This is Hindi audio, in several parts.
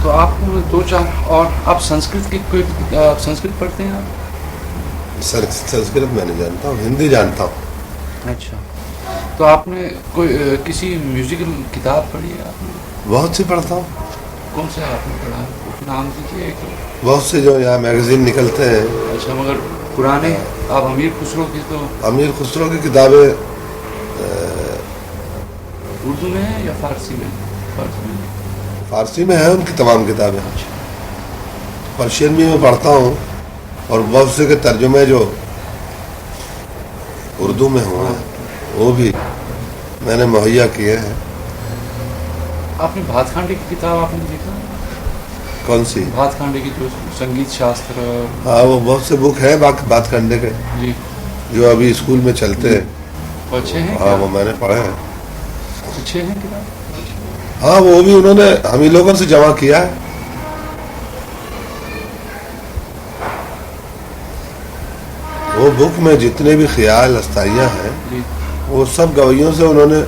तो आप दो चार और आप संस्कृत की कोई संस्कृत पढ़ते हैं आप? संस्कृत मैं नहीं जानता हूँ, हिंदी जानता हूँ। अच्छा, तो आपने कोई किसी म्यूजिकल किताब पढ़ी है आपने? बहुत सी पढ़ता हूँ। कौन सा आपने पढ़ा? नाम दीजिए एक। बहुत से जो यहाँ मैगजीन निकलते हैं। अच्छा, मगर पुराने आप अमीर खुसरो की तो अमीर खुसरो की किताबें उर्दू में है या फारसी में? फारसी में है उनकी तमाम किताबें। पर्शियन भी मैं पढ़ता हूँ और बहुत से के तर्जुमे जो उर्दू में हुए हैं वो भी मैंने मुहैया किए हैं। आपने भातखांडे की किताब आपने देखा? कौन सी? भातखांडे की जो संगीत शास्त्र। हाँ, वो बहुत से बुक है भातखंडे के जी, जो अभी स्कूल में चलते हैं। वो अच्छे हैं? हाँ, वो मैंने पढ़े हैं। अच्छे हैं किताब? हाँ, वो भी उन्होंने हम ही लोगों से जमा किया है। वो बुक में जितने भी ख्याल अस्ताइयाँ हैं वो सब गवैयों से उन्होंने।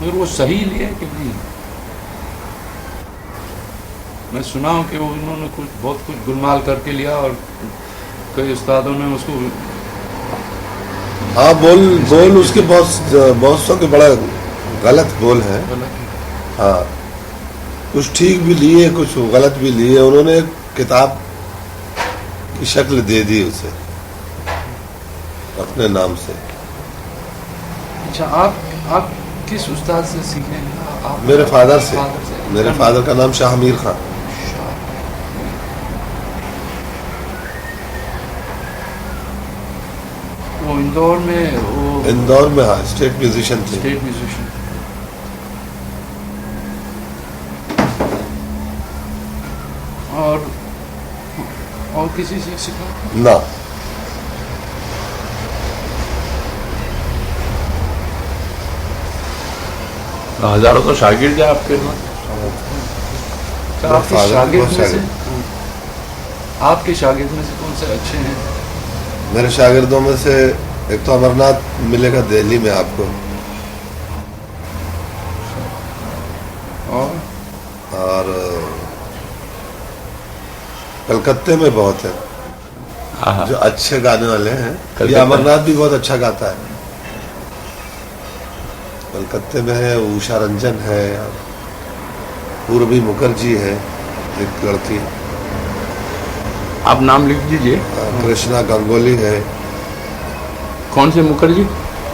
मगर वो सही लिया कि नहीं? मैं सुना हूँ कि वो उन्होंने बहुत कुछ गुलमाल करके लिया और कई उस्तादों ने उसको। हाँ, बोल उसके बहुत सौ के बड़ा गलत बोल है। हाँ, कुछ ठीक भी लिए कुछ गलत भी लिए। उन्होंने एक किताब की शक्ल दे दी उसे अपने नाम से। अच्छा, आप किस उस्ताद से सीखे हैं? आप मेरे फादर से। मेरे फादर का नाम शाह मीर खान। वो इंदौर में हाँ, स्टेट म्यूजिशियन थे। State musician. और किसी से सीखा ना? हजारों तो शागिर्द है आपके पास। आपके शागिर्द में से कौन से अच्छे हैं? मेरे शागिर्दों में से एक तो अमरनाथ मिलेगा दिल्ली में आपको, और कलकत्ते में बहुत है जो अच्छे गाने वाले हैं। ये अमरनाथ भी बहुत अच्छा गाता है। कलकत्ते में है उषा रंजन है, पूर्वी मुखर्जी है एक लड़की। आप नाम लिख दीजिए। कृष्णा गंगोली है। कौन से मुखर्जी?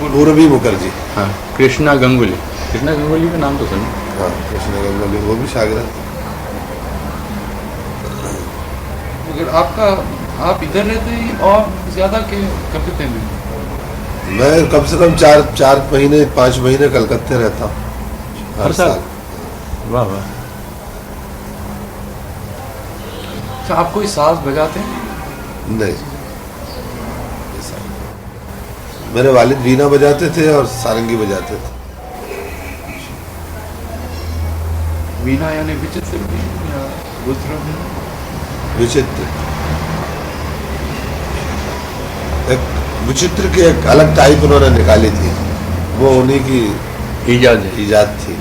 पूर्वी मुखर्जी। हाँ, कृष्णा गंगोली। कृष्णा गंगोली का नाम तो सुना। हाँ, कृष्णा गंगोली वो भी शागिर्द। अगर आप इधर रहते हैं और ज्यादा के कलकत्ते में? मैं कम से कम 5 महीने कलकत्ते रहता हूँ हर साल। वाह वाह। अच्छा, आप कोई साज बजाते हैं? नहीं, मेरे वालिद वीणा बजाते थे और सारंगी बजाते थे। वीणा यानी विचित्र या रुद्र? विचित्र। एक विचित्र की एक अलग टाइप उन्होंने निकाली थी, वो उन्हीं की इजाद थी।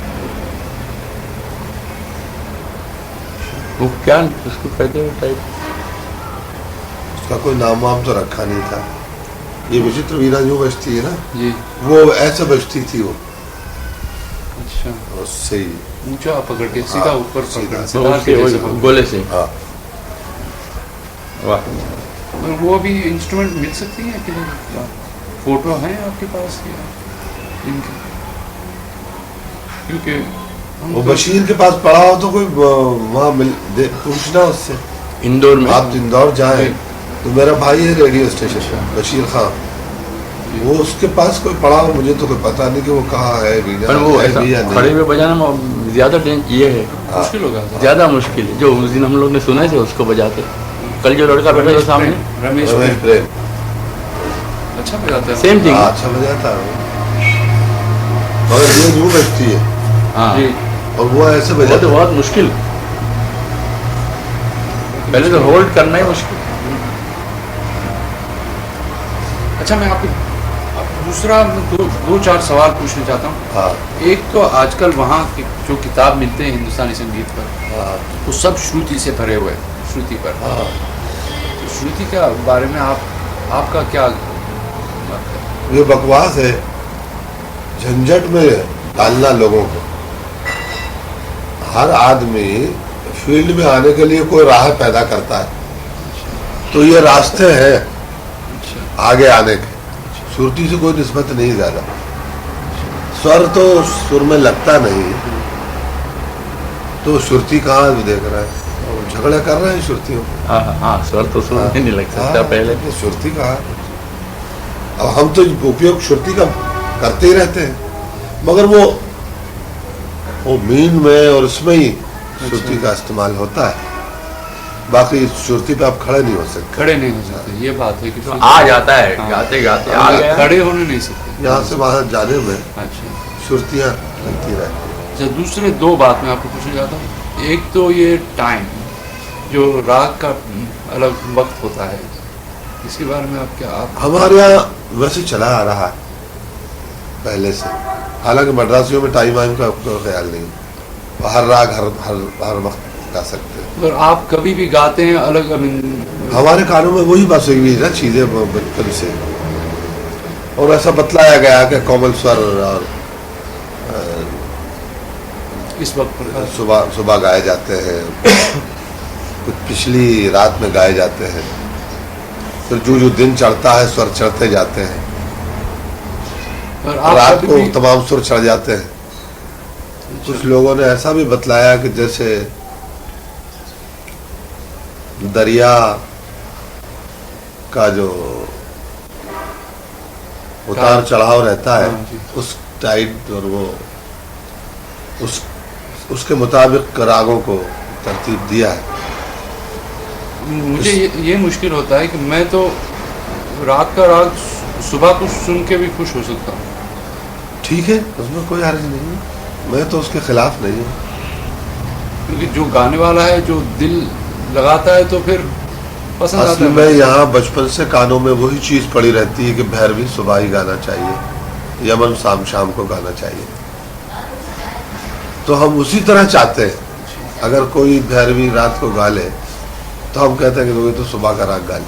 वो क्या उसको कहते हैं टाइप? उसका कोई नाम वाम तो रखा नहीं था। ये विचित्र वीणा जो बजती है ना जी, वो ऐसे बजती थी वो। अच्छा, उससे ही ऊंचा पकड़ के सीधा ऊपर गोले से। हाँ। वाह। वो भी इंस्ट्रूमेंट मिल सकती है कि नहीं? फोटो हैं आपके पास या इनके? क्योंकि वो बशीर के पास पड़ा हो तो कोई वहाँ पूछना उससे। इंदौर में आप इंदौर जाए तो मेरा भाई है रेडियो स्टेशन बशीर खान, वो उसके पास कोई पड़ा हो। मुझे तो कोई पता नहीं कि वो कहाँ है। पर वो ऐसा खड़े हुए बजाना ज्यादा ये है, मुश्किल होगा, ज्यादा मुश्किल है। जो उस दिन हम लोग ने सुना है उसको बजाते। कल जो लड़का बैठा था सामने, रमेश प्रेम, अच्छा बजाता है। Same thing. अच्छा बजाता है मगर ये यूं बजती है। हाँ, और वो ऐसे बजाता है। बहुत मुश्किल। पहले तो होल्ड करना ही मुश्किल। अच्छा, मैं आपको दूसरा मैं दो चार सवाल पूछना चाहता हूँ। हाँ एक तो आजकल वहाँ की जो किताब मिलते हैं हिंदुस्तानी संगीत पर, हाँ वो सब श्रुति से भरे हुए हैं, श्रुति पर। हाँ। तो श्रुति के बारे में आपका क्या मत है? ये बकवास है, झंझट में डालना लोगों को। हर आदमी फील्ड में आने के लिए कोई राह पैदा करता है, तो ये रास्ते हैं आगे आने के। श्रुति से कोई निस्बत नहीं ज्यादा। स्वर तो सुर में लगता नहीं, तो श्रुति कहाँ देख रहा है, झगड़े कर रहे हैं श्रुतियों। हाँ, स्वर तो सुर में नहीं लग सकता पहले। तो श्रुति कहाँ, अब हम तो उपयोग श्रुति का करते ही रहते हैं, मगर वो मीन में और उसमें ही श्रुति का इस्तेमाल होता है। बाकी श्रुति पे आप खड़े नहीं हो सकते। खड़े नहीं हो सकते, ये बात है कि तो आ जाता है, हाँ। गाते गाते आ गया। खड़े होने नहीं सकते। यहाँ से वहां जाने में अच्छा, श्रुतियाँ लगती रहती हैं। अच्छा, दूसरे दो बात मैं आपको पूछना चाहता हूँ। एक तो ये टाइम, जो राग का अलग वक्त होता है, इसके बारे में आप हमारे यहाँ वैसे चला आ रहा है पहले से। हालांकि मद्रासियों में टाइम वाइम का कोई ख्याल नहीं, हर राग हर वक्त गा सकते हैं। अगर आप कभी भी गाते हैं अलग, हमारे कानों में वही बस हुई है ना चीजें बचपन से, और ऐसा बतलाया गया कि कोमल स्वर और इस वक्त पर सुबह गाए जाते हैं, कुछ पिछली रात में गाए जाते हैं, फिर जो दिन चढ़ता है स्वर चढ़ते जाते हैं, और आप रात कभी को भी तमाम सुर चढ़ जाते हैं। कुछ लोगों ने ऐसा भी बतलाया कि जैसे दरिया का जो उतार चढ़ाव रहता है, हाँ जी। उस टाइड और वो उसके मुताबिक रागों को तरतीब दिया है। मुझे ये मुश्किल होता है कि मैं तो राग का राग सुबह को सुन के भी खुश हो सकता हूँ। ठीक है, उसमें कोई हर्ज नहीं है, मैं तो उसके खिलाफ नहीं हूँ। क्योंकि जो गाने वाला है, जो दिल लगाता है, तो फिर पसंद आता असल है। में यहाँ बचपन से कानों में वही चीज पड़ी रहती है कि भैरवी सुबह ही गाना चाहिए, यमन शाम को गाना चाहिए। तो हम उसी तरह चाहते हैं। अगर कोई भैरवी रात को गा ले तो हम कहते हैं कि वो तो सुबह का राग गा ले,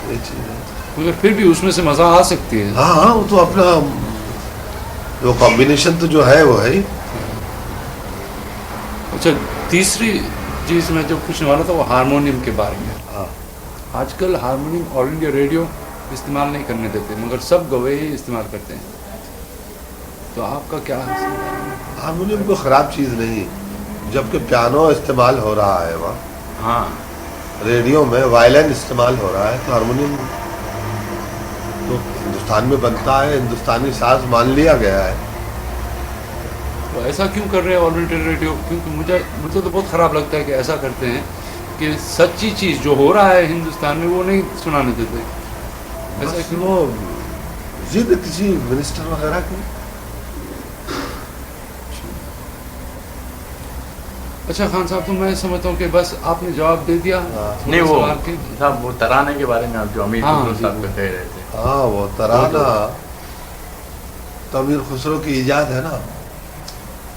ये चीज है। मगर फिर भी उसमें से मजा आ सकती है। हाँ, वो तो अपना वो कॉम्बिनेशन तो जो है वो है ही। अच्छा, तीसरी चीज मैं जो पूछने वाला था वो हारमोनियम के बारे में। हाँ। आजकल हारमोनियम ऑल इंडिया रेडियो इस्तेमाल नहीं करने देते, मगर सब गवाही ही इस्तेमाल करते हैं। तो आपका क्या है? हारमोनियम कोई खराब चीज नहीं, जबकि पियानो इस्तेमाल हो रहा है वहाँ, हाँ, रेडियो में वायलिन इस्तेमाल हो रहा है, तो हारमोनियम तो हिंदुस्तान में बनता है, हिंदुस्तानी साज मान लिया गया है। तो ऐसा क्यों कर रहे हैं ऑल इंडिया रेडियो? क्योंकि मुझे तो बहुत ख़राब लगता है कि ऐसा करते हैं कि सच्ची चीज़ जो हो रहा है हिंदुस्तान में वो नहीं सुनाने देते। ऐसा बस क्यों? वो जिद किसी मिनिस्टर वगैरह की। अच्छा खान साहब, तो मैं समझता हूँ कि बस आपने जवाब दे दिया। थोड़े नहीं वो सवाल के। साहब वो तराने के बारे में आप जो अमीर हाँ, खुसरो जी, साहब वो। को कह रहे थे। हाँ, वो तराना तो अमीर खुसरो की इजाद है ना,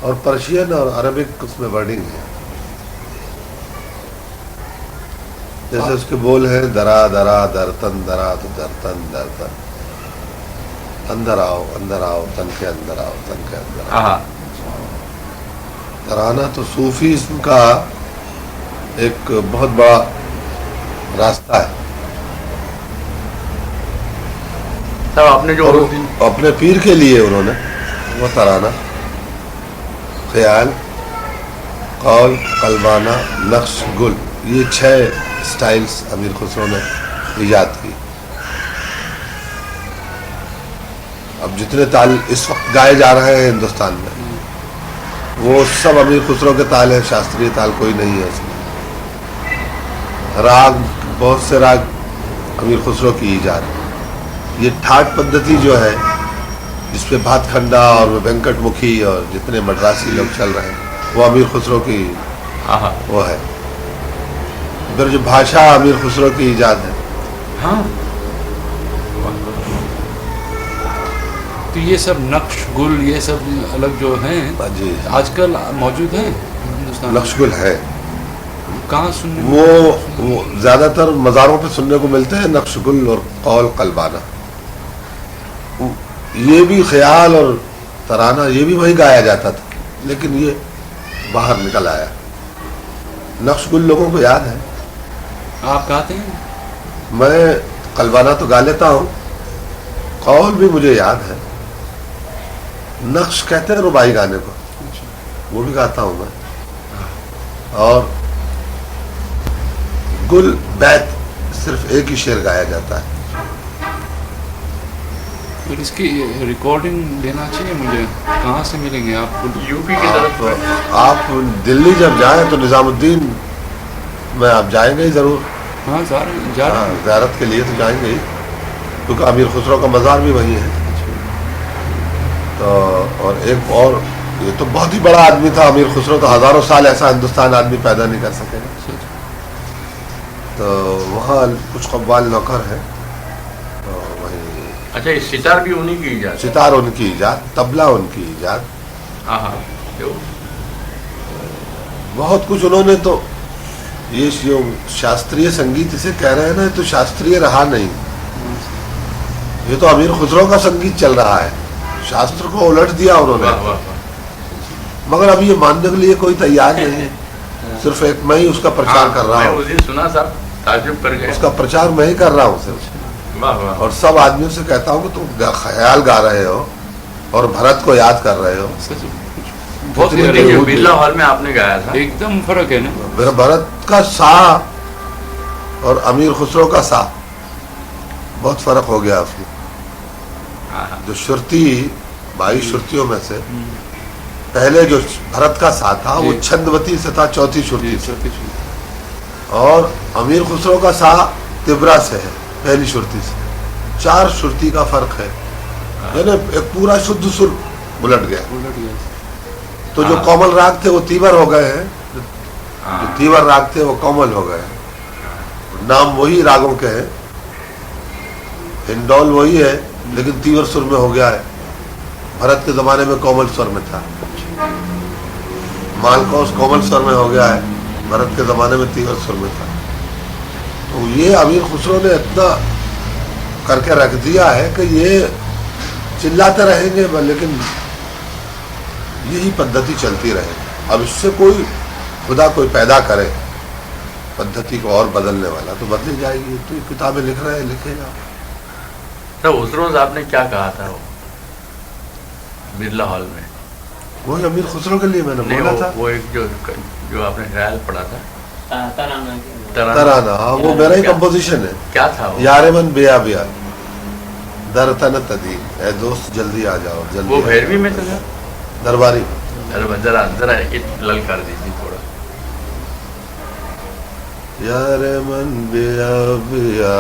और पर्शियन और अरबिक उसमें वर्डिंग है। जैसे उसके बोल है दरा दरा दरतन दरा तो दरतन दरतन, अंदर आओ तन के अंदर आओ तन के अंदर आओ। हाँ, तराना तो सूफीज्म का एक बहुत बड़ा रास्ता है। साहब आपने जो और उस दिन अपने पीर के लिए उन्होंने वो तराना, ख्याल, कौल, कलबाना, नक्श, गुल, ये 6 स्टाइल्स अमीर खुसरो ने ईजाद की। अब जितने ताल इस वक्त गाए जा रहे हैं हिंदुस्तान में, वो सब अमीर खुसरो के ताल है, शास्त्रीय ताल कोई नहीं है उसमें। राग, बहुत से राग अमीर खुसरो की ईजाद। ये ठाट पद्धति जो है, जिसपे भातखंडा और वेंकटमुखी और जितने मद्रासी लोग चल रहे हैं, वो अमीर खुसरो की हाँ, वो है। इधर जो भाषा अमीर खुसरो की ईजाद है। हाँ, तो ये सब नक्श गुल ये सब अलग जो हैं जी आजकल मौजूद हैं हिंदुस्तान में? नक्शगुल है, कहाँ सुनने वो ज्यादातर मज़ारों पे सुनने को मिलते हैं नक्शगुल और कौल कलबाना। ये भी ख्याल और तराना ये भी वही गाया जाता था, लेकिन ये बाहर निकल आया। नक्शगुल लोगों को याद है, आप गाते हैं? मैं कलबाना तो गा लेता हूँ, कौल भी मुझे याद है। नक्श कहते हैं रुबाई गाने को, वो भी गाता हूँ मैं। और गुल बैत सिर्फ एक ही शेर गाया जाता है। फिर इसकी रिकॉर्डिंग देना चाहिए मुझे, कहाँ से मिलेंगे आप? यूपी की तरफ आप दिल्ली जब जाएं तो निजामुद्दीन में आप जाएंगे ही जरूर। हाँ जा रहे हाँ, ज़ियारत के लिए तो जाएंगे ही, क्योंकि अमीर खुसरो का मज़ार भी वही है। तो और एक और, ये तो बहुत ही बड़ा आदमी था अमीर खुसरो, तो हजारों साल ऐसा हिंदुस्तान आदमी पैदा नहीं कर सकेगा। तो वहाँ कुछ कव्वाल नौकर है, तो वही। अच्छा, ये सितार भी उन्हीं की इजाज़त? सितार उनकी इजाद, तबला उनकी इजाद। हाँ हाँ, क्यों? बहुत कुछ उन्होंने तो, ये जो शास्त्रीय संगीत इसे कह रहे हैं ना, तो शास्त्रीय रहा नहीं, ये तो अमीर खुसरो का संगीत चल रहा है, शास्त्र को उलट दिया उन्होंने। वाह वाह वाह। मगर अब ये मानने के लिए कोई तैयार नहीं है, सिर्फ एक मैं ही उसका प्रचार कर रहा मैं हूँ, उस दिन सुना साहब, ताज्जुब कर गए। उसका प्रचार मैं ही कर रहा हूँ सिर्फ। वाह वाह। और सब आदमियों से कहता हूँ कि तुम ख्याल गा रहे हो और भरत को याद कर रहे हो। बहुत ही कितने अलग ये है। बिरला हॉल में आपने गाया था। एकदम फर्क है ना। मेरा भरत का सा और अमीर खुसरो का सा बहुत फर्क हो गया उसमें। हाँ हाँ। जो श्रुति 22 श्रुतियों में से पहले जो भरत का सा था वो जी। छंदवती से था, चौथी श्रुति से, सतीश जी। और अमीर खुसरो का सा तिब्रा से है, पहली श्रुति से। 4 श्रुति का फर्क है, यानी एक पूरा शुद्ध सुर उलट गया। उलट गया। तो जो हाँ। कोमल राग थे वो तीवर हो गए हैं, जो हाँ। तीवर राग थे वो कोमल हो गए हैं। नाम वही रागों के हैं, हिंडोल वही है, लेकिन तीवर सुर में हो गया है। भरत के जमाने में कोमल स्वर में था, मालकोस कोमल स्वर में हो गया है, भरत के जमाने में तीवर सुर में था। तो ये अमीर खुसरो ने इतना करके रख दिया है कि ये चिल्लाते रहेंगे, लेकिन यही पद्धति चलती रहे। अब इससे कोई खुदा कोई पैदा करे पद्धति को और बदलने वाला, तो बदली जाएगी। तो ये किताबें लिख रहे हैं, लिखेगा। तो उस रोज आपने क्या कहा था वो बिरला हॉल में? वही अमीर खुसरो के लिए मैंने नहीं, बोला था। वो एक जो आपने ख्याल पढ़ा था, तराना, हाँ, वो मेरा ही कंपोजिशन है। क्या था वो? यारे मन बिया बिया दरतन तदी, ए दोस्त जल्दी आ जाओ, जल्दी वो आ जाओ। भैरवी में था? दरबारी। अरे जरा जरा ललकार दीजिए थोड़ा। यारे मन बिया बिया,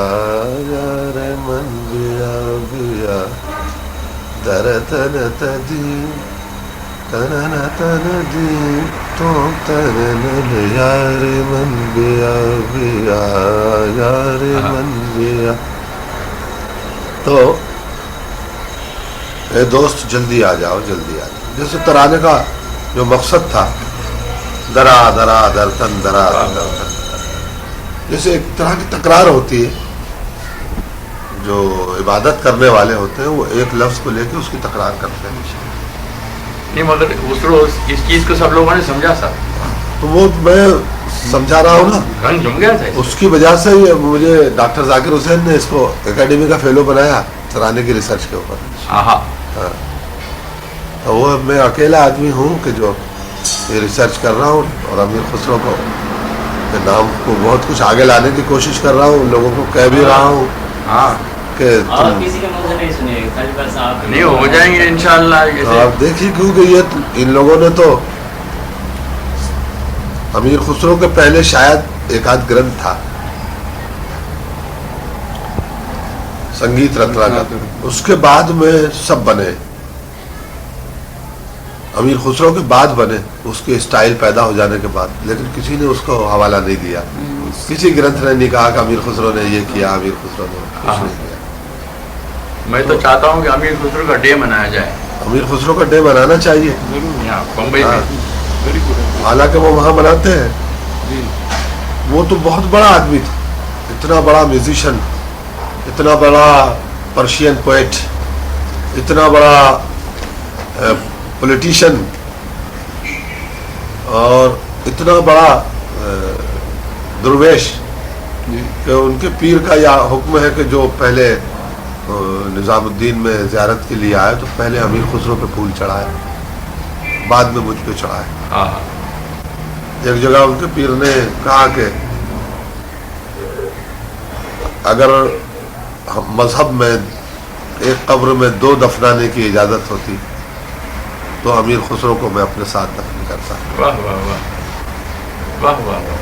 यारे मन बिया बिया दरतन तदी, तनन तनदी तो तनन, यारे मन बिया बिया, यारे मन बिया। तो ए दोस्त जल्दी आ जाओ, जल्दी आ जाओ। जैसे तराने का जो मकसद था, दरा दरा दरतन दरा दरतन, जैसे एक तरह की तकरार होती है। जो इबादत करने वाले होते हैं वो एक लफ्ज को लेकर उसकी तकरार करते हैं। नहीं, मगर उस रोज इस चीज को सब लोगों ने समझा साहब, तो वो मैं समझा रहा हूँ ना, रंग जम गया था इसमें। उसकी वजह से ही मुझे डॉक्टर जाकिर हुसैन ने इसको एकेडमी का फेलो बनाया तराने की रिसर्च के ऊपर। आहा। हाँ, तो वो मैं अकेला आदमी हूँ कि जो ये रिसर्च कर रहा हूँ, और अमीर खुसरो को के नाम को बहुत कुछ आगे लाने की कोशिश कर रहा हूँ, लोगों को कह भी रहा हूँ हाँ, कि और किसी के मुंह से नहीं सुने, खाली बस आप नहीं हो जाएंगे इंशाल्लाह। जैसे आप देखिए, क्योंकि ये इन लोगों ने तो अमीर खुसरो के पहले शायद एक आध ग्रंथ था संगीत रत्ना का, उसके बाद में सब बने, अमीर खुसरो के बाद बने, उसके स्टाइल पैदा हो जाने के बाद, लेकिन किसी ने उसको हवाला नहीं दिया। किसी ग्रंथ ने नहीं कहा कि अमीर खुसरो ने ये किया, अमीर खुसरो ने कुछ नहीं किया। मैं तो चाहता हूँ कि अमीर खुसरो का डे मनाया जाए अमीर खुसरो का डे मनाना चाहिए। जरूर। यहाँ बम्बई हाँ। में। Very good. हालांकि वो वहाँ मनाते हैं। जी। वो तो बहुत बड़ा आदमी था, इतना बड़ा म्यूजिशियन, इतना बड़ा पर्शियन पोएट, इतना बड़ा पॉलिटिशियन और इतना बड़ा दुर्वेश जी। कि उनके पीर का यह हुक्म है कि जो पहले निजामुद्दीन में ज़ियारत के लिए आए तो पहले अमीर खुसरो पे फूल चढ़ाए, बाद में मुझ पे चढ़ाए। हाँ। एक जगह उनके पीर ने कहा कि अगर हम मजहब में एक कब्र में 2 दफनाने की इजाज़त होती तो अमीर खुसरो को मैं अपने साथ दफन करता। वाह वाह वाह वाह वाह वाह,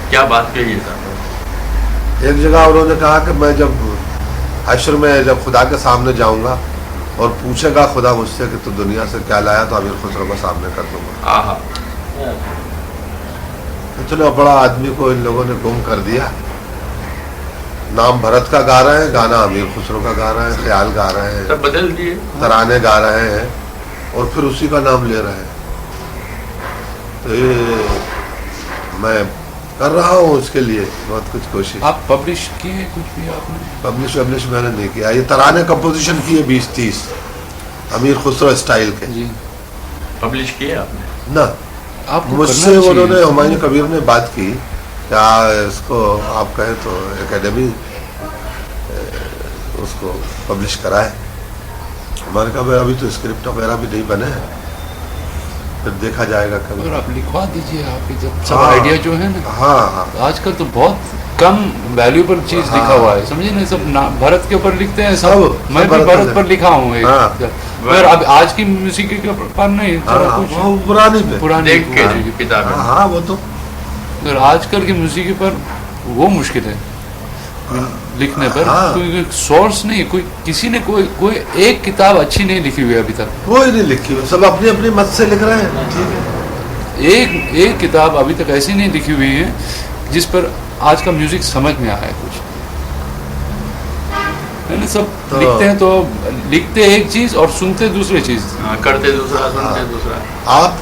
क्या बात कही साहब। एक जगह उन्होंने कहा कि मैं जब हश्र में जब खुदा के सामने जाऊंगा और पूछेगा खुदा मुझसे कि तू दुनिया से क्या लाया तो अमीर खुसरो को सामने कर दूंगा। आहा। इतना बड़ा आदमी को इन लोगों ने गुम कर दिया। नाम भरत का गा रहे हैं, गाना अमीर खुसरो का गा रहे हैं, ख्याल गा रहे हैं, सब बदल दिए। तराने गा रहे हैं और फिर उसी का नाम ले रहे हैं। तो ये मैं कर रहा हूँ उसके लिए बहुत कुछ कोशिश। आप पब्लिश किए कुछ भी आपने? पब्लिश मैंने नहीं किया। ये तराने कंपोजिशन किए 20-30 अमीर खुसरो स्टाइल के। जी। पब्लिश किए आपने? ना, आपको मुझसे करना उन्होंने चाहिए। हुमायूं कबीर ने बात की क्या इसको आप कहें तो एकेडमी उसको पब्लिश कराए। हमारे कहा भाई अभी तो स्क्रिप्ट वगैरह भी नहीं बने हैं, फिर देखा जाएगा कभी। और आप लिखवा दीजिए, आपके जब सब हाँ। आइडिया जो है ना, हाँ हाँ आजकल तो बहुत कम वैल्यूबल चीज हाँ। लिखा हुआ है, समझिए ना। सब भरत के ऊपर लिखते हैं, सब सब मैं भी भरत भरत पे। पर लिखा हूँ एक। हाँ। पर अब आज की म्यूजिक के ऊपर नहीं, थोड़ा हाँ, कुछ वो पुरानी पे। पुरानी देख के पुरानी। किताब हाँ हाँ, वो तो और आजकल की म्यूजिक पर वो मुश्किल है लिखने पर, हाँ। कोई सोर्स नहीं, कोई किसी ने कोई एक किताब अच्छी नहीं लिखी हुई अभी तक। कोई नहीं लिखी हुई, सब अपनी अपनी मत से लिख रहे हैं। ठीक है, एक किताब अभी तक ऐसी नहीं लिखी हुई है जिस पर आज का म्यूजिक समझ में आया कुछ, है ना। सब तो- लिखते हैं तो लिखते एक चीज और सुनते दूसरी चीज। हाँ, करते दूसरा सुनते दूसरा। आप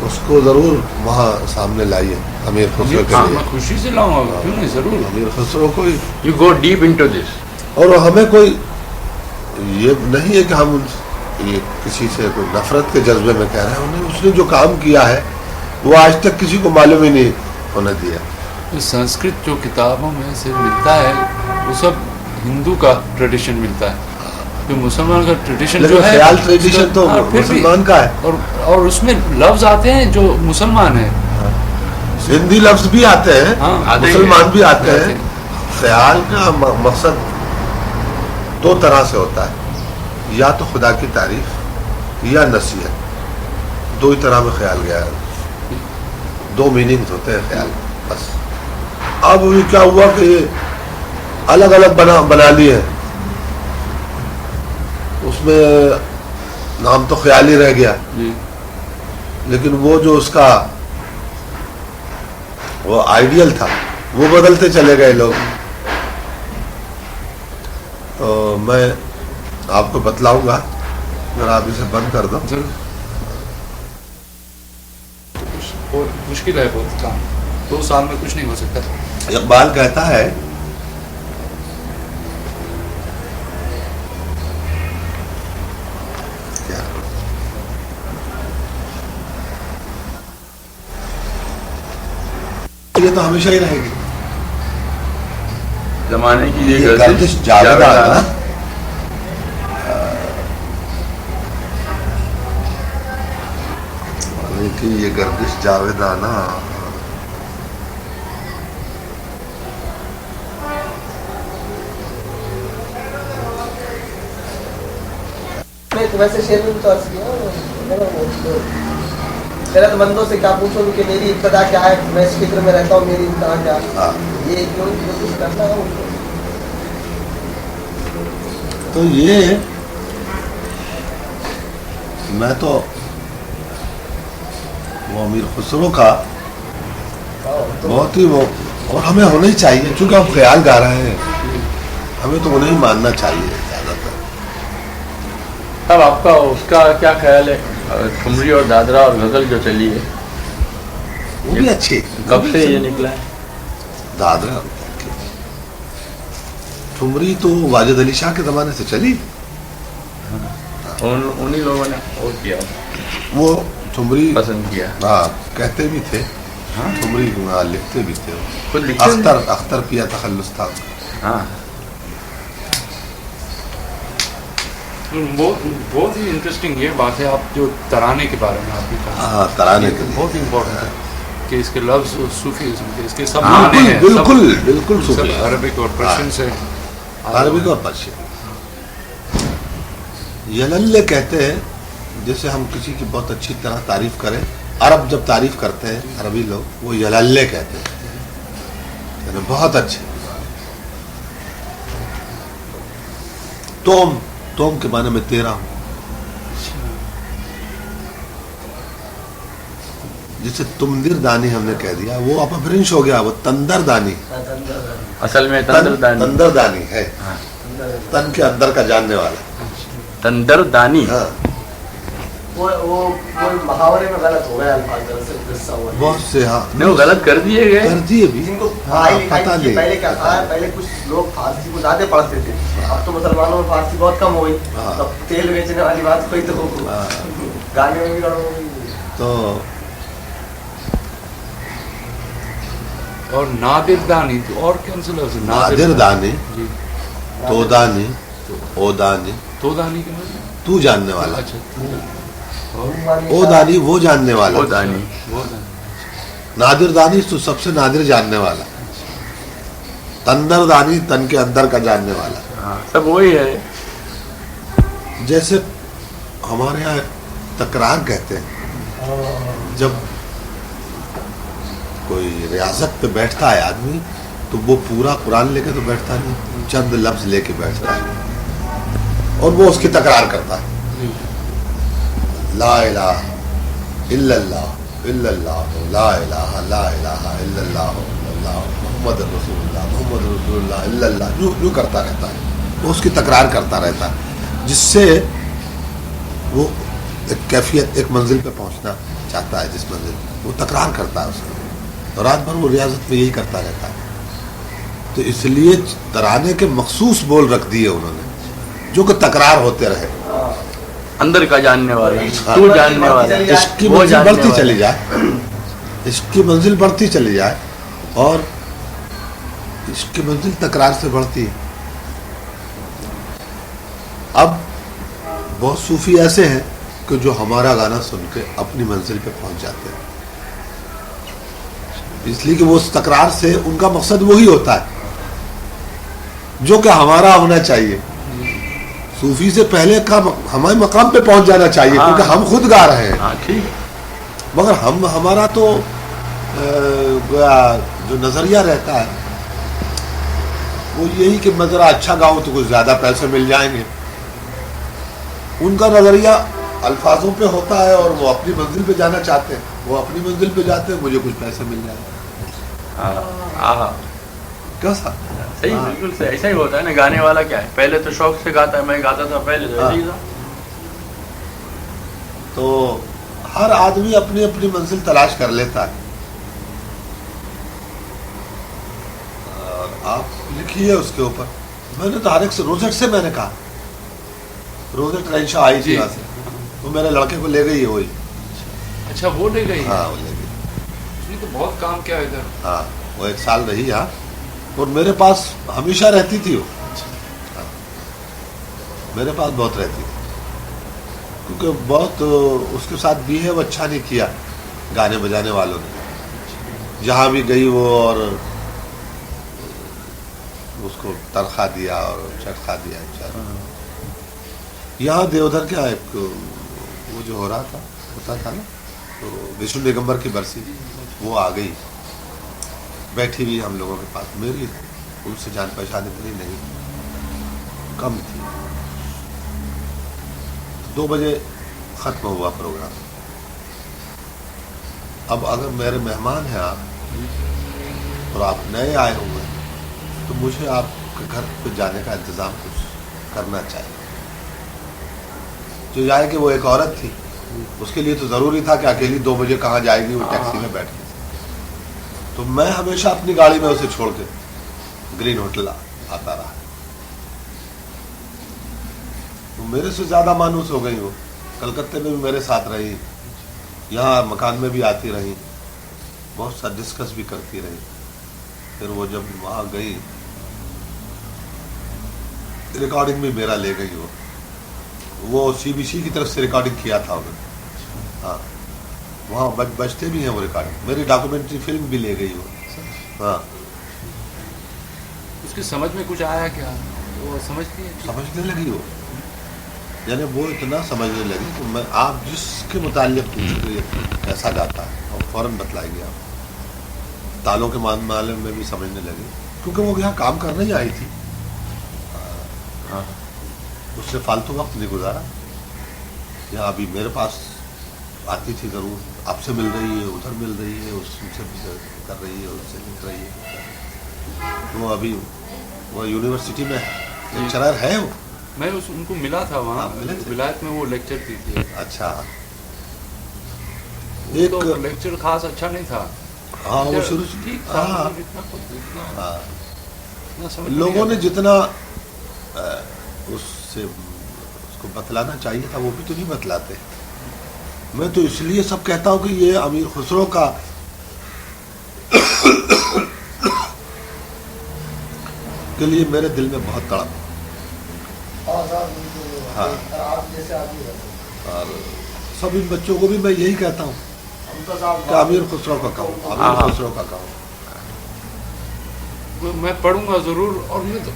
उसको जरूर वहाँ सामने लाइए अमीर खुसरो के हाँ, लिए। मैं खुशी से लाऊंगा, क्यों नहीं, जरूर। अमीर खुसरो को ही। You go deep into this. और हमें कोई ये नहीं है कि हम ये किसी से कोई नफरत के जज्बे में कह रहे हैं। उन्हें उसने जो काम किया है वो आज तक किसी को मालूम ही नहीं होने दिया। तो संस्कृत जो किताबों में से मिलता है वो सब हिंदू का ट्रेडिशन मिलता है, तो मुसलमान का ट्रेडिशन लेकिन जो है ख्याल ट्रेडिशन तो हाँ, फिर भी- मुसलमान का है। और उसमें लफ्ज आते हैं जो मुसलमान है। हिंदी लफ्ज भी आते हैं, हाँ, आते ही मुसलमान हैं। भी आते हैं। ख्याल का मकसद 2 तरह से होता है, या तो खुदा की तारीफ या नसीहत। 2 ही तरह में ख्याल गया है, 2 मीनिंग्स होते हैं ख्याल, बस। अब ये क्या हुआ कि अलग अलग बना लिए, उसमें नाम तो ख्याल ही रह गया, जी। लेकिन वो जो उसका वो आइडियल था वो बदलते चले गए लोग। तो मैं आपको बतलाऊंगा, जरा आप इसे बंद कर दो। जरूर। और मुश्किल है बहुत काम, 2 साल में कुछ नहीं हो सकता। इकबाल कहता है क्या, ये तो हमेशा ही रहेगी। जमाने की ये ये गर्दिश जावेदाना, कि ये गर्दिश जावेदाना नहीं तो वैसे शेर में भी तो अर्ज किया सेहतमंदों से क्या पूछूं कि मेरी इब्तदा क्या है, मैं इस फिक्र में रहता हूँ मेरी इब्तदा क्या है। हाँ। ये जो कुछ करता है उनको तो ये मैं तो वो अमीर खुसरो का बहुत ही वो, और हमें होना ही चाहिए क्योंकि हम ख्याल गा रहे हैं। हमें तो उन्हें ही मानना चाहिए ज्यादातर। अब आपका उसका क्या ख्याल है, ठुमरी और दादरा और गजल जो चली है, वो भी अच्छी है। कब से ये निकला है? दादरा ठुमरी तो वाजिद अली शाह के जमाने से चली। उन्हीं लोगों ने वो किया, वो ठुमरी पसंद किया। हाँ कहते भी थे, ठुमरी लिखते भी थे। खुद लिखते भी? अख्तर पिया तखल्लुस था। हाँ, बहुत ही इंटरेस्टिंग ये बात है, आप जो तराने के बारे में आपने कहा, हाँ तराने के लिए बहुत इम्पोर्टेंट है कि इसके लफ्ज और सूफीज़्म के इसके सब हाँ, माने हैं, बिल्कुल बिल्कुल सब सूफी है। अरबिक और पर्शियन से अरबिक और पर्शियन। यलल्ले कहते हैं, जैसे हम किसी की बहुत अच्छी तरह तारीफ करें, अरब जब तारीफ करते हैं अरबी लोग, वो यलल्ले कहते हैं, यानी बहुत अच्छे। तोम के माने में तेरा हूं। जिसे तुमदिर दानी हमने कह दिया, वो अपभ्रंश हो गया, वो तंदर दानी। असल में तंदरदानी। तंदरदानी है, हाँ। तन के अंदर का जानने वाला। तंदरदानी। हाँ, वो मुहावरे में गलत हो गया अल्फाज, दरअसल किस्सा हुआ है। बहुत से। हाँ नहीं, वो गलत कर दिए गए। कर दिए भी। जिनको हाँ, पढ़ाई लिखाई पता की, नहीं। पहले क्या था, पहले कुछ लोग फारसी को ज्यादा पढ़ते थे, अब तो मुसलमानों में फारसी बहुत कम हो गई। हाँ। अब तेल बेचने वाली बात कोई तो हाँ। गाने में भी गड़बड़ हो गई। तो और नादिर दानी, तो और कौन से लफ्ज? नादिर दानी, जी, तो दानी, ओ दानी, तो दानी के मतलब? तू जानने वाला। अच्छा, ओ दानी वो जानने वाला। वो दानी। वो दानी। नादिर दानी तो सबसे नादिर जानने वाला। तंदर दानी तन के अंदर का जानने वाला। हाँ, सब वही है। जैसे हमारे यहाँ तकरार कहते हैं, जब कोई रियासत पे बैठता है आदमी, तो वो पूरा कुरान लेके तो बैठता नहीं, चंद लफ्ज लेके बैठता है और वो उसकी तकरार करता है। ला इलाहा इल्लल्लाह इल्लल्लाह, ला इलाहा इल्लल्लाह, मोहम्मद रसूलुल्लाह इल्लल्लाह, यूं करता रहता है। वो उसकी तकरार करता रहता है, जिससे वो एक कैफियत, एक मंजिल पे पहुंचना चाहता है, जिस मंजिल वो तकरार करता है उसको, तो रात भर वो रियाजत में यही करता रहता है। तो इसलिए तराने के मखसूस बोल रख दिए उन्होंने, जो कि तकरार होते रहे। अंदर का जानने वाला, हाँ। तू जानने वाला, इसकी वो मंजिल जानने बढ़ती वाला। चली जाए, इसकी मंजिल बढ़ती चली जाए, और इसकी मंजिल तकरार से बढ़ती है। अब बहुत सूफी ऐसे हैं कि जो हमारा गाना सुन के अपनी मंजिल पे पहुंच जाते हैं, इसलिए कि वो उस तकरार से उनका मकसद वही होता है जो कि हमारा होना चाहिए। सूफी से पहले का हमारे मकाम पे पहुंच जाना चाहिए। हाँ। क्योंकि हम खुद गा रहे हैं, हाँ, ठीक है। मगर हमारा तो जो नजरिया रहता है वो यही कि मैं जरा अच्छा गाऊं तो कुछ ज्यादा पैसे मिल जाएंगे। उनका नजरिया अल्फाजों पे होता है और वो अपनी मंजिल पे जाना चाहते हैं, वो अपनी मंजिल पे जाते हैं, मुझे कुछ पैसे मिल जाए। हाँ, कैसा? सही, बिल्कुल सही। ऐसा ही होता है ना। गाने वाला क्या है, पहले तो शौक से गाता है, मैं गाता था पहले तो ऐसे ही था। तो हर आदमी अपनी अपनी मंजिल तलाश कर लेता है। और आप लिखिए उसके ऊपर। मैंने तो हर एक से रोजेट से मैंने कहा, रोजेट रैंशा आई थी जी। यहाँ से, वो मेरे लड़के को ले गई है वही। अच्छा, वो ले गई? हाँ वो ले गई। उसने तो बहुत काम किया इधर। हाँ वो 1 साल रही यहाँ, और मेरे पास हमेशा रहती थी वो। हाँ, मेरे पास बहुत रहती थी, क्योंकि बहुत उसके साथ बिहेव अच्छा नहीं किया गाने बजाने वालों ने। जहाँ भी गई वो, और उसको तनख्वाह दिया और चटखा दिया। यहाँ देवधर क्या एक वो जो होता था ना, तो विष्णु दिगंबर की बरसी, वो आ गई, बैठी हुई हम लोगों के पास। मेरी उनसे जान पहचान इतनी नहीं, कम थी। 2 बजे खत्म हुआ प्रोग्राम। अब अगर मेरे मेहमान हैं आप, और आप नए आए हुए हैं, तो मुझे आप उसके घर पे जाने का इंतजाम कुछ करना चाहिए। जो जाए कि वो एक औरत थी, उसके लिए तो जरूरी था कि अकेली 2 बजे कहाँ जाएगी, वो टैक्सी में बैठ के। तो मैं हमेशा अपनी गाड़ी में उसे छोड़ के ग्रीन होटल आता रहा। तो मेरे से ज्यादा मानूस हो गई वो। कलकत्ते में भी मेरे साथ रही, यहाँ मकान में भी आती रही, बहुत सा डिस्कस भी करती रही। फिर वो जब वहाँ गई, रिकॉर्डिंग भी मेरा ले गई वो सीबीसी की तरफ से रिकॉर्डिंग किया था उन्होंने। हाँ, वहाँ बजते भी हैं वो रिकॉर्डिंग। मेरी डॉक्यूमेंट्री फिल्म भी ले गई वो। हाँ, उसकी समझ में कुछ आया क्या? वो समझती है? समझने लगी वो, यानी वो इतना समझने लगी कि मैं आप जिसके मुताल्लिक पूछोगे ये कैसा गाता है और फौरन बतलाएगी आप। तालों के मालूम में भी समझने लगी, क्योंकि वो यहाँ काम करने ही आई थी। हाँ, उससे फालतू वक्त नहीं गुजारा। यहाँ अभी मेरे पास आती थी जरूर, आपसे मिल रही है, उधर मिल रही है, उससे भी कर रही है, उससे लिख रही है। तो अभी वो यूनिवर्सिटी में लेक्चरर है वो। मैं उनको मिला था वहाँ विलायत में, वो लेक्चर दी थी। अच्छा, एक तो लेक्चर खास अच्छा नहीं था। हाँ, वो शुरू ठीक था। लोगों ने जितना उसको बतलाना चाहिए था वो भी तो नहीं बतलाते। मैं तो इसलिए सब कहता हूँ कि ये अमीर खुसरो का के लिए मेरे दिल में बहुत तड़प। हाँ, और सब इन बच्चों को भी मैं यही कहता हूँ कि अमीर खुसरो का कहो, अमीर खुसरो का कहो। मैं पढ़ूंगा जरूर, और मैं तो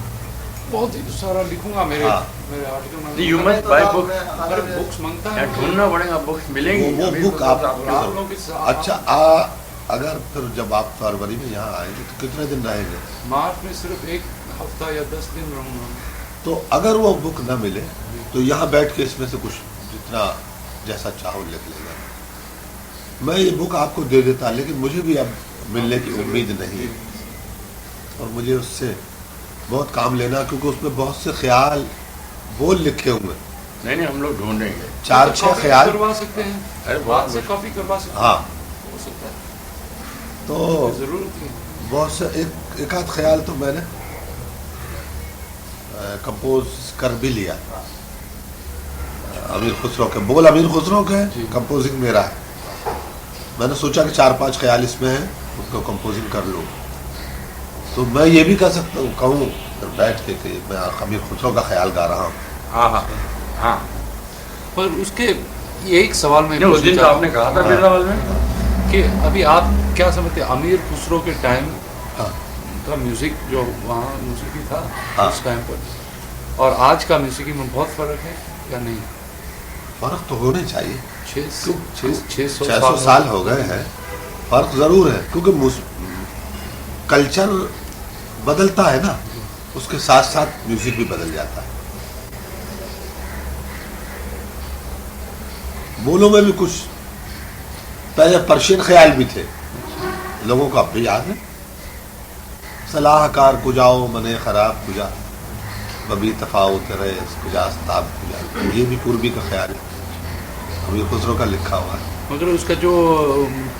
बहुत ही सारा लिखूंगा मेरे आर्टिकल में। You must buy book. अरे बुक्स मांगता है, ढूंढना पड़ेगा, बुक्स मिलेंगी। वो बुक आप के साथ। अच्छा, अगर फिर जब आप फरवरी में यहाँ आएंगे तो कितने दिन रहेंगे? मार्च में सिर्फ 1 हफ्ता या 10 दिन रहूंगा। तो अगर वो बुक ना मिले तो यहाँ बैठ के इसमें से कुछ जितना जैसा चाहो लिख लेगा। मैं ये बुक आपको दे देता, लेकिन मुझे भी अब मिलने की उम्मीद नहीं है, और मुझे उससे बहुत काम लेना, क्योंकि उसमें बहुत से ख्याल बोल लिखे हुए। नहीं, हम लोग ढूंढेंगे 4-6 ख्याल करवा सकते हैं। अरे बात से कॉपी करवा सकते हैं। हाँ, हो सकता है, तो जरूरत है। बहुत से एक आध ख्याल तो मैंने कंपोज कर भी लिया। अमीर खुसरो के बोल, अमीर खुसरो के कंपोजिंग मेरा है। मैंने सोचा कि 4-5 ख्याल इसमें है, उनको कंपोजिंग कर लूँ। तो मैं ये भी कह सकता हूँ, कहूँ बैठ के कि मैं अमीर खुसरो का ख्याल गा रहा हूँ। हाँ। पर उसके ये एक सवाल में उस दिन तो आपने कहा था बिरला में कि अभी आप क्या समझते हैं अमीर खुसरो के टाइम हाँ, का म्यूजिक जो वहाँ म्यूजिक था हाँ, उस टाइम पर, और आज का म्यूजिक में बहुत फर्क है या नहीं? फर्क तो होने चाहिए। 600 साल हो गए हैं, फर्क जरूर है, क्योंकि कल्चर बदलता है ना, उसके साथ साथ म्यूजिक भी बदल जाता है। बोलों में भी कुछ पहले पर्शियन ख्याल भी थे, लोगों को अब भी याद है। सलाहकार कुजाओ मने खराब कुजा, बबी तफाउत रहे कुजास्ताब कुजा, ये भी पूर्वी का ख्याल है, अमीर खुसरो का लिखा हुआ है। मतलब उसका जो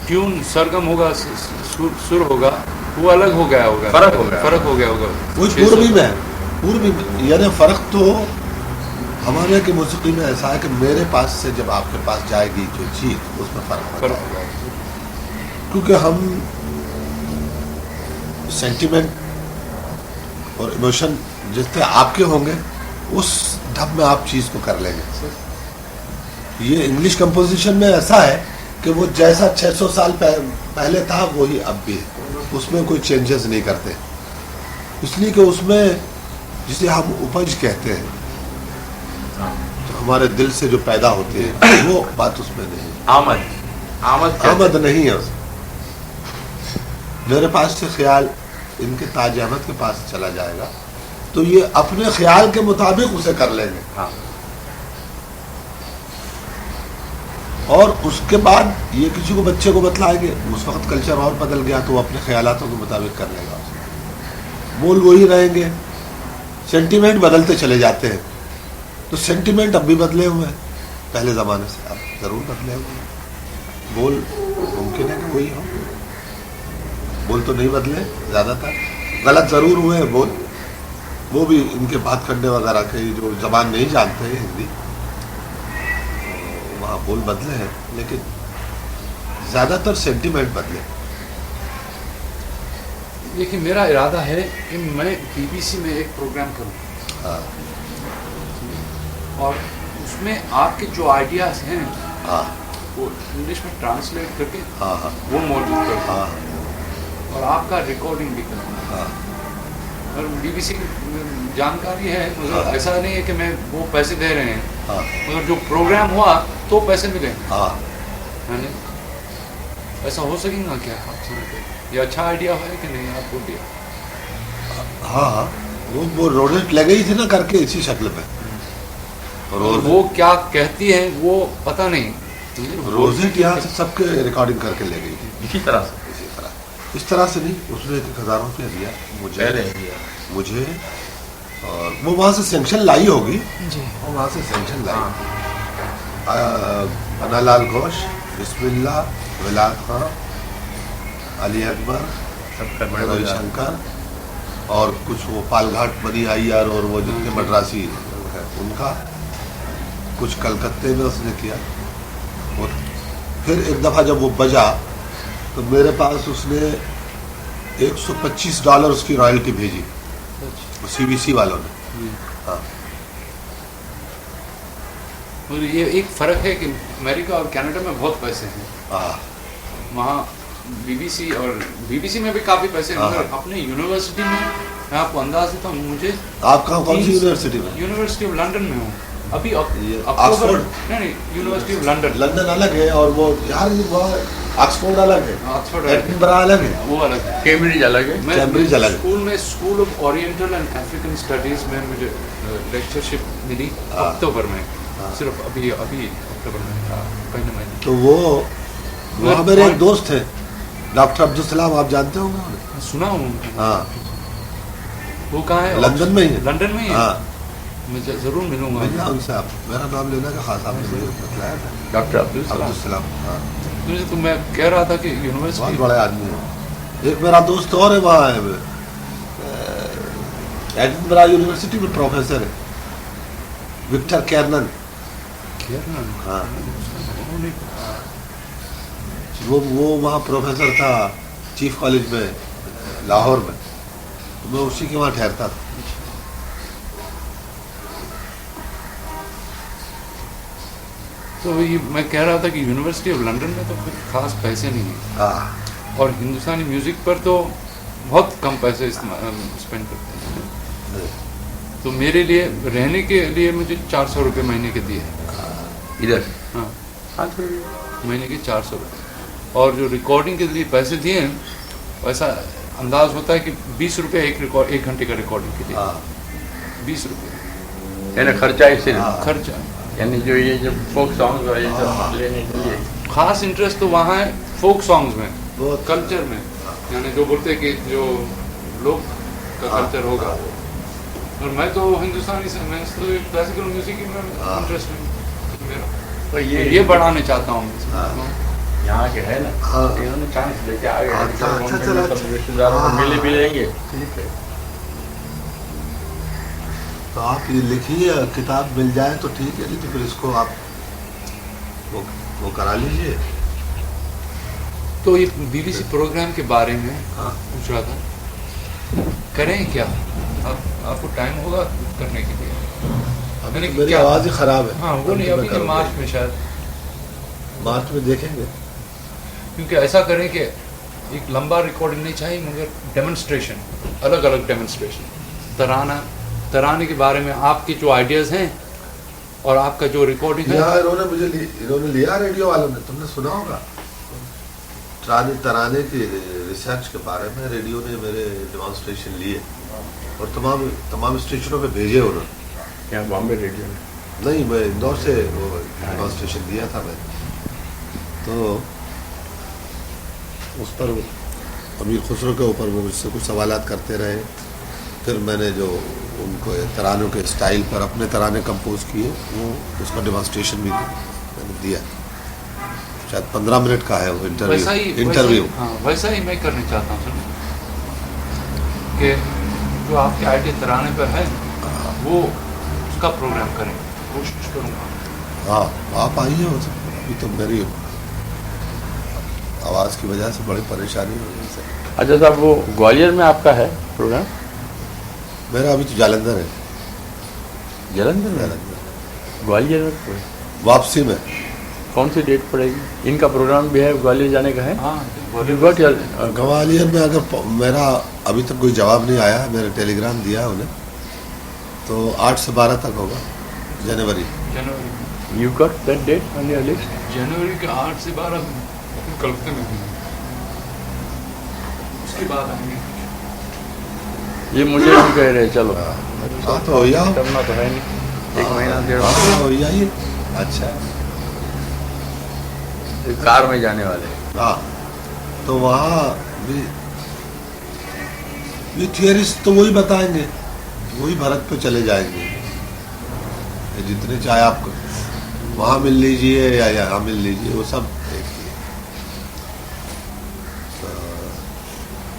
ट्यून सरगम होगा, सुर होगा, वो अलग हो गया होगा, फर्क हो गया होगा। वो पूर्वी में है, पूर्वी में, यानी फर्क तो हमारे की मौसीकी में ऐसा है कि मेरे पास से जब आपके पास जाएगी जो चीज, उसमें फर्क होगा। क्योंकि हम सेंटिमेंट और इमोशन जितने आपके होंगे उस ढब में आप चीज को कर लेंगे। ये इंग्लिश कंपोजिशन में ऐसा है कि वो जैसा 600 साल पहले था वही अब भी है, उसमें कोई चेंजेस नहीं करते, इसलिए कि उसमें जिसे हम उपज कहते हैं, तो हमारे दिल से जो पैदा होते हैं वो बात उसमें नहीं है। आमद नहीं है उसमें। मेरे पास से ख्याल इनके ताज अहमद के पास चला जाएगा तो ये अपने ख्याल के मुताबिक उसे कर लेंगे। हाँ। और उसके बाद ये किसी को बच्चे को बतलाएंगे, उस वक्त कल्चर और बदल गया तो वो अपने ख्यालातों के मुताबिक कर लेगा। बोल वही रहेंगे, सेंटिमेंट बदलते चले जाते हैं, तो सेंटिमेंट अब भी बदले हुए हैं पहले ज़माने से, अब ज़रूर बदले हुए हैं। बोल मुमकिन है कि वही हो, बोल तो नहीं बदले, ज़्यादातर गलत ज़रूर हुए हैं बोल, वो भी इनके बात करने वगैरह के जो ज़बान नहीं जानते हैं हिंदी, वहाँ बोल बदले हैं, लेकिन ज़्यादातर सेंटिमेंट बदले। देखिए मेरा इरादा है कि मैं बीबीसी में एक प्रोग्राम करूँ, हाँ और उसमें आपके जो आइडियाज़ हैं हाँ वो इंग्लिश में ट्रांसलेट करके हाँ हाँ वो मौजूद करूँ, हाँ और आपका रिकॉर्डिंग भी करूँ। हाँ और बीबीसी की जानकारी है, मतलब हाँ। ऐसा नहीं है कि मैं वो पैसे दे रहे हैं, हाँ मतलब जो प्रोग्राम हुआ तो पैसे मिले, हाँ है ना? ऐसा हो सकेगा क्या आप समझते? ये अच्छा आइडिया है कि नहीं, आप बोलिए। हाँ हाँ, वो रोडेट ले गई थी ना करके इसी शक्ल में, और वो क्या कहती है वो पता नहीं, रोजेट यहाँ से सबके रिकॉर्डिंग करके ले गई थी इसी तरह से इसी तरह, इस तरह से नहीं, उसने 1000 रुपया दिया मुझे, और वो वहाँ से सेंक्शन लाई होगी जी। और वहाँ से सेंक्शन लाई, पन्नालाल घोष, बिस्मिल्लाह, विलायत खां, अली अकबर, सबका रविशंकर, और कुछ वो पालघाट बनी अय्यर और वो जितने मद्रासी है उनका, कुछ कलकत्ते में उसने किया। और फिर एक दफ़ा जब वो बजा तो मेरे पास उसने $125 उसकी रॉयल्टी भेजी, सीबीसी वालों ने। हाँ और ये एक फ़र्क है कि अमेरिका और कनाडा में बहुत पैसे हैं, हाँ वहाँ बीबीसी और बीबीसी में भी काफ़ी पैसे हैं, हाँ। मगर अपने यूनिवर्सिटी में मैं आपको अंदाज देता हूँ, मुझे आप कौन सी यूनिवर्सिटी में? यूनिवर्सिटी ऑफ लंदन में हूँ अभी, ये अक्टूबर, ऑक्सफोर्ड? नहीं यूनिवर्सिटी ऑफ लंदन, लंदन अलग है और वो यार वो ऑक्सफोर्ड अलग है, ऑक्सफोर्ड अलग है, एडिनबरा अलग है, वो अलग है। कैम्ब्रिज अलग है। मैं कैम्ब्रिज अलग है। स्कूल में school of oriental and African studies में मुझे लेक्चरशिप मिली हाँ। अक्टूबर में, हाँ। सिर्फ अभी अक्टूबर में, पहले महीने। तो वो वहाँ मेरे एक दोस्त थे डॉक्टर अब्दुल सलाम, आप जानते होंगे उन्हें? सुना हूँ उनका। हाँ वो कहाँ है? लंदन में ही है। लंदन में ही है? हाँ मैं ज़रूर मिलूंगा। मिलना उनसे, आप मेरा नाम लेना का खास आपने मुझे बतलाया था, डॉक्टर अब्दुल अब्दुल सलाम। हाँ मुझे तो मैं कह रहा था कि बहुत यूनिवर्सिटी बड़े आदमी है। एक मेरा दोस्त और है वहाँ है, एडिनबरा यूनिवर्सिटी में प्रोफेसर है, विक्टर कैरनन। हाँ वो वहाँ प्रोफेसर था चीफ कॉलेज में लाहौर में, तो मैं उसी के वहाँ ठहरता था। तो ये मैं कह रहा था कि यूनिवर्सिटी ऑफ लंदन में तो कुछ खास पैसे नहीं है, हाँ और हिंदुस्तानी म्यूज़िक पर तो बहुत कम पैसे स्पेंड करते हैं। तो मेरे लिए रहने के लिए मुझे 400 रुपये महीने के दिए, इधर हाँ हाँ महीने के 400 रुपये, और जो रिकॉर्डिंग के लिए पैसे दिए हैं वैसा अंदाज होता है कि 20 रुपये एक घंटे का रिकॉर्डिंग के लिए, हाँ 20 रुपये यानी खर्चा इससे हाँ। खर्चा। यानी जो ये जो फोक सॉन्ग और ये सब लेने के लिए खास इंटरेस्ट तो वहाँ है फोक सॉन्ग्स में, बहुत कल्चर में, यानी जो बोलते हैं कि जो लोक का हाँ, कल्चर होगा। हाँ। और मैं तो हिंदुस्तानी से, मैं तो क्लासिकल म्यूजिक में हाँ। इंटरेस्ट है मेरा, तो ये बढ़ाने चाहता हूँ। हाँ। यहाँ के है ना, हाँ। इन्होंने चांस लेके आ गए, अच्छा, चला, सब रिश्तेदारों को हाँ, मिले भी लेंगे। ठीक है, तो आप ये लिखिए, किताब मिल जाए तो ठीक है, नहीं तो फिर इसको आप वो करा लीजिए। तो ये बीबीसी प्रोग्राम के बारे में हाँ पूछ रहा था, करें क्या? आपको टाइम होगा करने के लिए? अभी मैंने तो मेरी क्या- आवाज़ ही खराब है। हाँ वो नहीं, मैं अभी करूँगा। मार्च में शायद, मार्च में देखेंगे। क्योंकि ऐसा करें कि एक लंबा रिकॉर्डिंग नहीं चाहिए, मगर डेमोन्स्ट्रेशन, अलग अलग डेमोन्स्ट्रेशन, तराने के बारे में आपके जो आइडियाज़ हैं और आपका जो रिकॉर्डिंग है। यहाँ इन्होंने लिया रेडियो वालों ने, तुमने सुना होगा, तराने की रिसर्च के बारे में रेडियो ने मेरे डेमोन्स्ट्रेशन लिए और तमाम स्टेशनों पे भेजे उन्होंने। यहाँ बॉम्बे रेडियो में नहीं, मैं इंदौर से वो डेमोन्स्ट्रेशन दिया था मैं, तो उस पर अमीर खुसरो के ऊपर वो मुझसे कुछ सवालात करते रहे। फिर मैंने जो उनको तरानों के स्टाइल पर अपने तराने कंपोज किए, वो उसका डेमोन्स्ट्रेशन भी मैंने दिया। शायद 15 मिनट का है वो इंटरव्यू। हाँ, वैसा ही मैं करना चाहता हूँ सर, कि जो आपके आइडिया तराने पर है वो उसका प्रोग्राम करें, कोशिश करूँगा। हाँ, आप आइए। अभी तो मेरी आवाज़ की वजह से बड़ी परेशानी हो रही है। अच्छा साहब, वो ग्वालियर में आपका है प्रोग्राम? मेरा अभी तो जालंधर है। जालंधर में? जालंधर ग्वालियर में कोई वापसी में कौन सी डेट पड़ेगी? इनका प्रोग्राम भी है, ग्वालियर जाने का है? हाँ, You got your- ग्वालियर में अगर मेरा अभी तक कोई जवाब नहीं आया, मैंने टेलीग्राम दिया उन्हें, तो 8 से 12 तक होगा जनवरी। You got that date on your list? जनवरी के 8 से 12 कलकत्ते में भी, उसके बाद आएंगे। ये मुझे भी कह रहे चलो। हाँ तो हो जाओ। करना तो है नहीं, 1 महीना 1.5 हाँ, महीना। हो जाइए। अच्छा, कार में जाने वाले। हाँ, तो वहाँ भी ये थियरिस्ट तो वही बताएंगे, वही भारत पे चले जाएंगे। ये जितने चाहे आप वहाँ मिल लीजिए या यहाँ मिल लीजिए, वो सब एक ही है।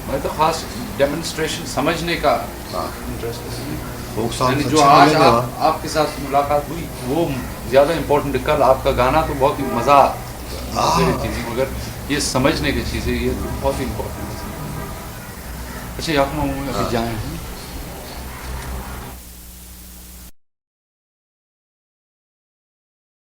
मैं तो खास डेमोन्स्ट्रेशन समझने का हाँ, इंटरेस्ट है। फोक सॉन्ग्स यानी जो अच्छे आज मिलेंगे वहाँ। आपके साथ मुलाकात हुई वो ज़्यादा इम्पोर्टेंट। कल आपका गाना तो बहुत ही मज़ा चीज़, मगर ये समझने की चीज़ें ये तो बहुत ही इम्पोर्टेंट है। अच्छा, यहाँ अभी जाएँ